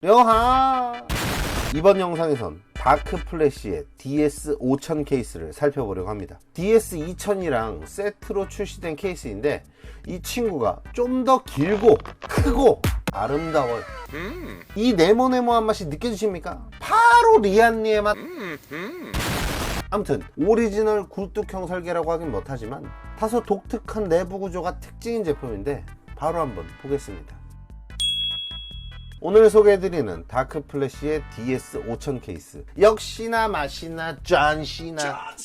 여하! 이번 영상에선 다크 플래시의 DS5000 케이스를 살펴보려고 합니다. DS2000이랑 세트로 출시된 케이스인데 이 친구가 좀 더 길고 크고 아름다워요. 이 네모네모한 맛이 느껴지십니까? 바로 리안리의 맛. 아무튼 오리지널 굴뚝형 설계라고 하긴 못하지만 다소 독특한 내부 구조가 특징인 제품인데 바로 한번 보겠습니다. 오늘 소개해드리는 다크 플래시의 DS5000 케이스, 역시나 맛이나 짠시나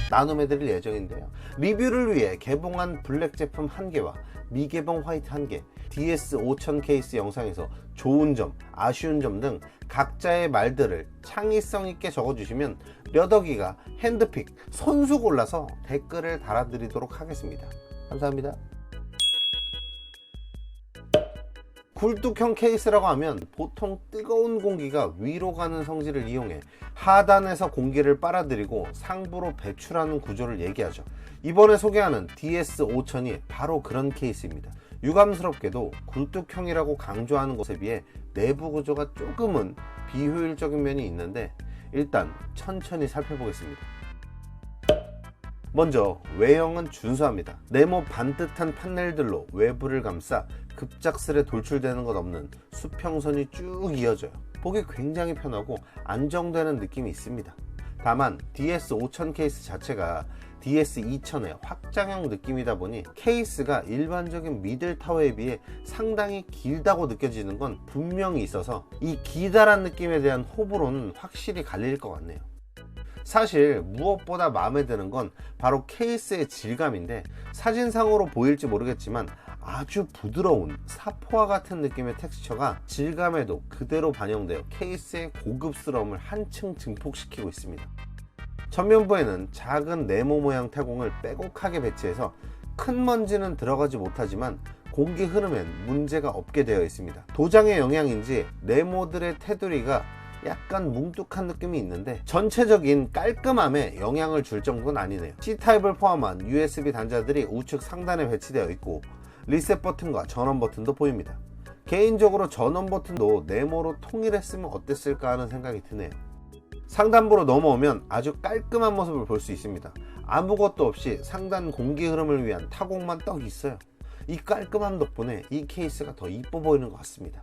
나눔해드릴 예정인데요. 리뷰를 위해 개봉한 블랙 제품 1개와 미개봉 화이트 1개, DS5000 케이스 영상에서 좋은 점, 아쉬운 점 등 각자의 말들을 창의성 있게 적어주시면 려더기가 핸드픽 손수 골라서 댓글을 달아드리도록 하겠습니다. 감사합니다. 굴뚝형 케이스라고 하면 보통 뜨거운 공기가 위로 가는 성질을 이용해 하단에서 공기를 빨아들이고 상부로 배출하는 구조를 얘기하죠. 이번에 소개하는 DS5000이 바로 그런 케이스입니다. 유감스럽게도 굴뚝형이라고 강조하는 것에 비해 내부 구조가 조금은 비효율적인 면이 있는데 일단 천천히 살펴보겠습니다. 먼저 외형은 준수합니다. 네모 반듯한 판넬들로 외부를 감싸 급작스레 돌출되는 것 없는 수평선이 쭉 이어져요. 보기 굉장히 편하고 안정되는 느낌이 있습니다. 다만 DS5000 케이스 자체가 DS2000의 확장형 느낌이다 보니 케이스가 일반적인 미들타워에 비해 상당히 길다고 느껴지는 건 분명히 있어서 이 기다란 느낌에 대한 호불호는 확실히 갈릴 것 같네요. 사실 무엇보다 마음에 드는 건 바로 케이스의 질감인데 사진상으로 보일지 모르겠지만 아주 부드러운 사포와 같은 느낌의 텍스처가 질감에도 그대로 반영되어 케이스의 고급스러움을 한층 증폭시키고 있습니다. 전면부에는 작은 네모 모양 태공을 빼곡하게 배치해서 큰 먼지는 들어가지 못하지만 공기 흐름엔 문제가 없게 되어 있습니다. 도장의 영향인지 네모들의 테두리가 약간 뭉툭한 느낌이 있는데 전체적인 깔끔함에 영향을 줄 정도는 아니네요. C타입을 포함한 USB 단자들이 우측 상단에 배치되어 있고 리셋 버튼과 전원 버튼도 보입니다. 개인적으로 전원 버튼도 네모로 통일했으면 어땠을까 하는 생각이 드네요. 상단부로 넘어오면 아주 깔끔한 모습을 볼 수 있습니다. 아무것도 없이 상단 공기 흐름을 위한 타공만 떡 있어요. 이 깔끔함 덕분에 이 케이스가 더 이뻐 보이는 것 같습니다.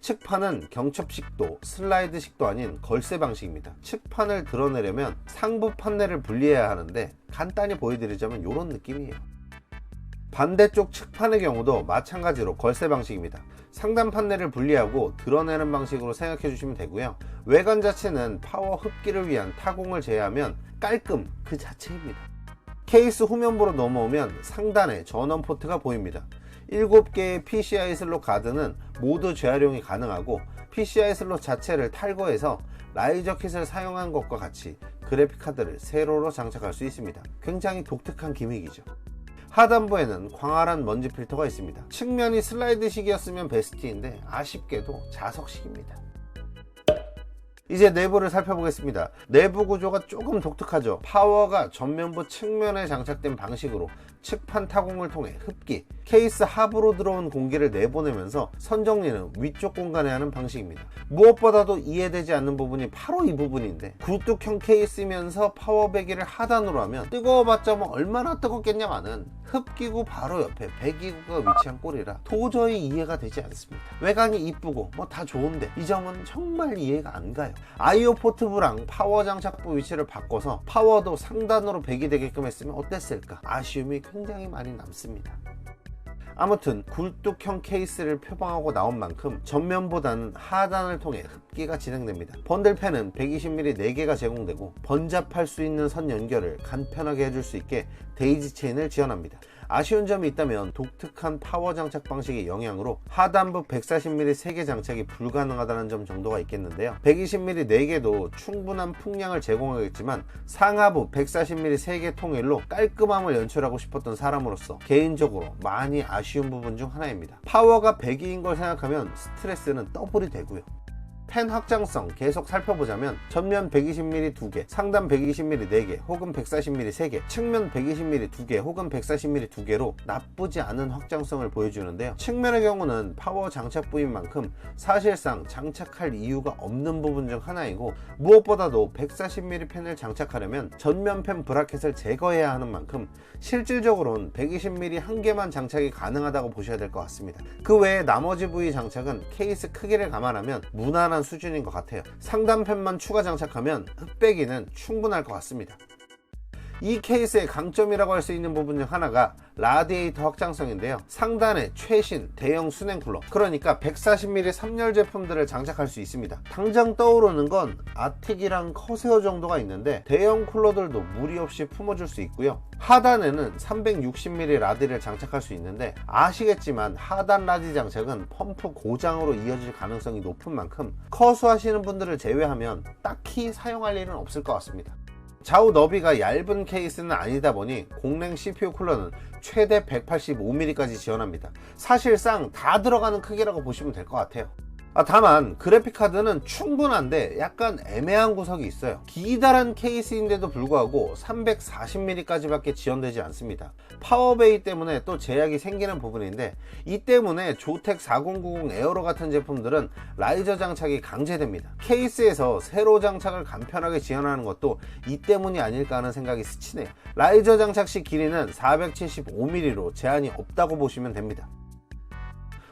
측판은 경첩식도 슬라이드식도 아닌 걸쇠 방식입니다. 측판을 드러내려면 상부 판넬을 분리해야 하는데 간단히 보여드리자면 이런 느낌이에요. 반대쪽 측판의 경우도 마찬가지로 걸쇠 방식입니다. 상단 판넬을 분리하고 드러내는 방식으로 생각해 주시면 되고요. 외관 자체는 파워 흡기를 위한 타공을 제외하면 깔끔 그 자체입니다. 케이스 후면부로 넘어오면 상단에 전원 포트가 보입니다. 7개의 PCI 슬롯 가드는 모두 재활용이 가능하고 PCI 슬롯 자체를 탈거해서 라이저 킷을 사용한 것과 같이 그래픽카드를 세로로 장착할 수 있습니다. 굉장히 독특한 기믹이죠. 하단부에는 광활한 먼지 필터가 있습니다. 측면이 슬라이드식이었으면 베스트인데 아쉽게도 자석식입니다. 이제 내부를 살펴보겠습니다. 내부 구조가 조금 독특하죠. 파워가 전면부 측면에 장착된 방식으로 측판 타공을 통해 흡기, 케이스 하부로 들어온 공기를 내보내면서 선정리는 위쪽 공간에 하는 방식입니다. 무엇보다도 이해되지 않는 부분이 바로 이 부분인데 굴뚝형 케이스면서 파워 배기를 하단으로 하면 뜨거워봤자 뭐 얼마나 뜨겁겠냐마는 흡기구 바로 옆에 배기구가 위치한 꼴이라 도저히 이해가 되지 않습니다. 외관이 이쁘고 뭐 다 좋은데 이 점은 정말 이해가 안 가요. IO 포트부랑 파워 장착부 위치를 바꿔서 파워도 상단으로 배기되게끔 했으면 어땠을까? 아쉬움이 굉장히 많이 남습니다. 아무튼 굴뚝형 케이스를 표방하고 나온 만큼 전면보다는 하단을 통해 흡기가 진행됩니다. 번들팬은 120mm 4개가 제공되고 번잡할 수 있는 선 연결을 간편하게 해줄 수 있게 데이지 체인을 지원합니다. 아쉬운 점이 있다면 독특한 파워 장착 방식의 영향으로 하단부 140mm 3개 장착이 불가능하다는 점 정도가 있겠는데요. 120mm 4개도 충분한 풍량을 제공하겠지만 상하부 140mm 3개 통일로 깔끔함을 연출하고 싶었던 사람으로서 개인적으로 많이 아쉬운 부분 중 하나입니다. 파워가 100인 걸 생각하면 스트레스는 더블이 되고요. 펜 확장성 계속 살펴보자면 전면 120mm 2개, 상단 120mm 4개, 혹은 140mm 3개, 측면 120mm 2개, 혹은 140mm 2개로 나쁘지 않은 확장성을 보여주는데요. 측면의 경우는 파워 장착 부인 만큼 사실상 장착할 이유가 없는 부분 중 하나이고, 무엇보다도 140mm 펜을 장착하려면 전면 펜 브라켓을 제거해야 하는 만큼 실질적으로는 120mm 한 개만 장착이 가능하다고 보셔야 될 것 같습니다. 그 외에 나머지 부위 장착은 케이스 크기를 감안하면 무난한 수준인 것 같아요. 상단 펜만 추가 장착하면 흑배기는 충분할 것 같습니다. 이 케이스의 강점이라고 할 수 있는 부분 중 하나가 라디에이터 확장성인데요. 상단에 최신 대형 수냉 쿨러, 그러니까 140mm 3열 제품들을 장착할 수 있습니다. 당장 떠오르는 건 아틱이랑 커세어 정도가 있는데 대형 쿨러들도 무리 없이 품어줄 수 있고요. 하단에는 360mm 라디를 장착할 수 있는데, 아시겠지만 하단 라디 장착은 펌프 고장으로 이어질 가능성이 높은 만큼 커수하시는 분들을 제외하면 딱히 사용할 일은 없을 것 같습니다. 좌우 너비가 얇은 케이스는 아니다 보니 공랭 CPU 쿨러는 최대 185mm까지 지원합니다. 사실상 다 들어가는 크기라고 보시면 될 것 같아요. 다만 그래픽카드는 충분한데 약간 애매한 구석이 있어요. 기다란 케이스인데도 불구하고 340mm 까지밖에 지원되지 않습니다. 파워베이 때문에 또 제약이 생기는 부분인데, 이 때문에 조텍 4090 에어로 같은 제품들은 라이저 장착이 강제됩니다. 케이스에서 세로 장착을 간편하게 지원하는 것도 이 때문이 아닐까 하는 생각이 스치네요. 라이저 장착 시 길이는 475mm로 제한이 없다고 보시면 됩니다.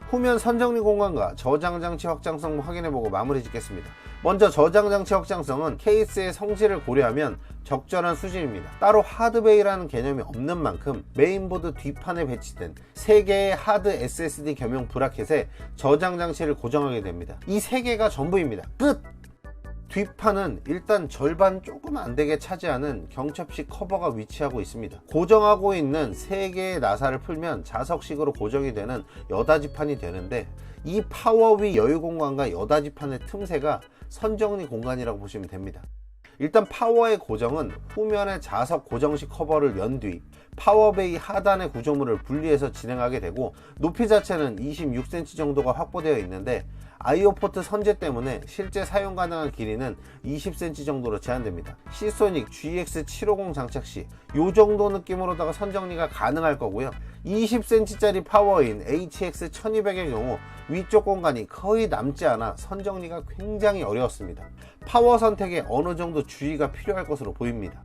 후면 선정리 공간과 저장장치 확장성 확인해보고 마무리 짓겠습니다. 먼저 저장장치 확장성은 케이스의 성질을 고려하면 적절한 수준입니다. 따로 하드베이라는 개념이 없는 만큼 메인보드 뒷판에 배치된 3개의 하드 SSD 겸용 브라켓에 저장장치를 고정하게 됩니다. 이 3개가 전부입니다. 끝! 뒷판은 일단 절반 조금 안되게 차지하는 경첩식 커버가 위치하고 있습니다. 고정하고 있는 3개의 나사를 풀면 자석식으로 고정이 되는 여닫이판이 되는데, 이 파워위 여유 공간과 여닫이판의 틈새가 선정리 공간이라고 보시면 됩니다. 일단 파워의 고정은 후면의 자석 고정식 커버를 연 뒤 파워베이 하단의 구조물을 분리해서 진행하게 되고, 높이 자체는 26cm 정도가 확보되어 있는데 IO 포트 선재 때문에 실제 사용 가능한 길이는 20cm 정도로 제한됩니다. 시소닉 GX750 장착 시 이 정도 느낌으로다가 선정리가 가능할 거고요. 20cm짜리 파워인 HX1200의 경우 위쪽 공간이 거의 남지 않아 선정리가 굉장히 어려웠습니다. 파워 선택에 어느 정도 주의가 필요할 것으로 보입니다.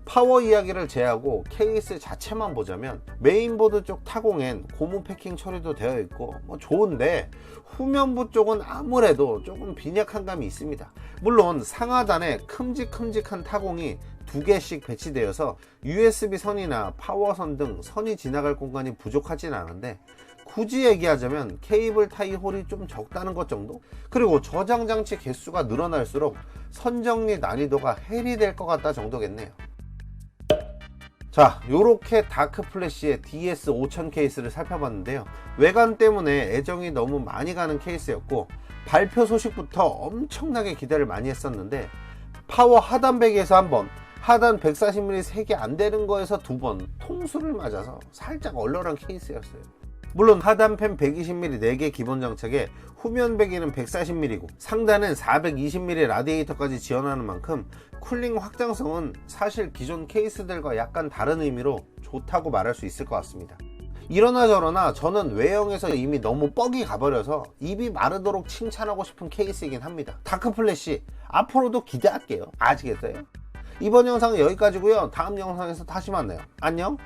파워 이야기를 제하고 케이스 자체만 보자면 메인보드 쪽 타공엔 고무 패킹 처리도 되어 있고 좋은데, 후면부 쪽은 아무래도 조금 빈약한 감이 있습니다. 물론 상하단에 큼직큼직한 타공이 2개씩 배치되어서 USB 선이나 파워선 등 선이 지나갈 공간이 부족하진 않은데, 굳이 얘기하자면 케이블 타이 홀이 좀 적다는 것 정도? 그리고 저장 장치 개수가 늘어날수록 선정리 난이도가 헬이 될 것 같다 정도겠네요. 자, 요렇게 다크 플래시의 DS5000 케이스를 살펴봤는데요. 외관 때문에 애정이 너무 많이 가는 케이스였고, 발표 소식부터 엄청나게 기대를 많이 했었는데, 파워 하단 베개에서 한번, 하단 140mm 3개 안 되는 거에서 2번 통수를 맞아서 살짝 얼얼한 케이스였어요. 물론 하단 펜 120mm 4개 기본 장착에 후면 배기는 140mm고 상단은 420mm 라디에이터까지 지원하는 만큼 쿨링 확장성은 사실 기존 케이스들과 약간 다른 의미로 좋다고 말할 수 있을 것 같습니다. 이러나 저러나 저는 외형에서 이미 너무 뻑이 가버려서 입이 마르도록 칭찬하고 싶은 케이스이긴 합니다. 다크 플래시 앞으로도 기대할게요. 아시겠어요? 이번 영상은 여기까지고요. 다음 영상에서 다시 만나요. 안녕.